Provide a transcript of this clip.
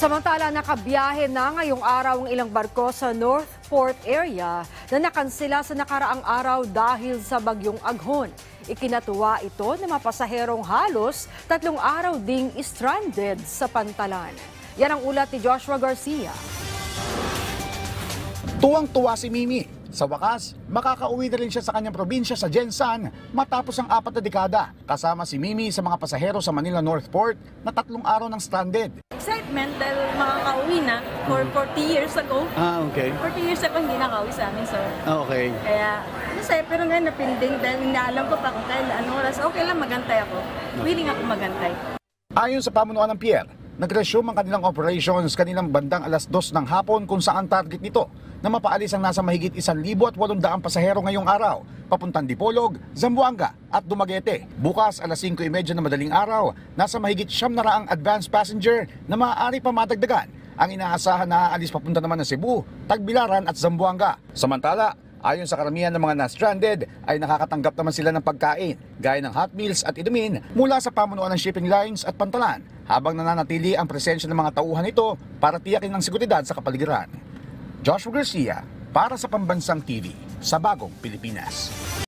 Samantala, nakabiyahe na ngayong araw ang ilang barko sa North Port area na nakansela sa nakaraang araw dahil sa bagyong Aghon. Ikinatuwa ito na mapasaherong halos 3 araw ding stranded sa pantalan. Yan ang ulat ni Joshua Garcia. Tuwang-tuwa si Mimi. Sa wakas, makakauwi na rin siya sa kanyang probinsya sa Jensan matapos ang 4 na dekada. Kasama si Mimi sa mga pasahero sa Manila North Port na 3 araw ng stranded. Excitement dahil makakauwi na for 40 years ago. Okay. 40 years ago hindi nakauwi sa amin, sir. Okay. Kaya, masaya pero ngayon napinding dahil inaalam ko pa kung kailan anong oras. Okay lang, magantay ako. Willing ako magantay. Ayon sa pamunuan ng Pier, nag-resume ang kanilang operations kanilang bandang alas 2 ng hapon kung saan target nito na mapaalis ang nasa mahigit 1,800 pasahero ngayong araw, papuntang Dipolog, Zamboanga at Dumaguete. Bukas alas 5:30 na madaling araw, nasa mahigit 700 advanced passenger na maaari pa madagdagan. Ang inaasahan na aalis papunta naman ng Cebu, Tagbilaran at Zamboanga. Samantala, ayon sa karamihan ng mga na-stranded ay nakakatanggap naman sila ng pagkain gaya ng hot meals at inumin mula sa pamunuan ng shipping lines at pantalan habang nananatili ang presensya ng mga tauhan nito para tiyakin ang seguridad sa kapaligiran. Joshua Garcia para sa Pambansang TV sa Bagong Pilipinas.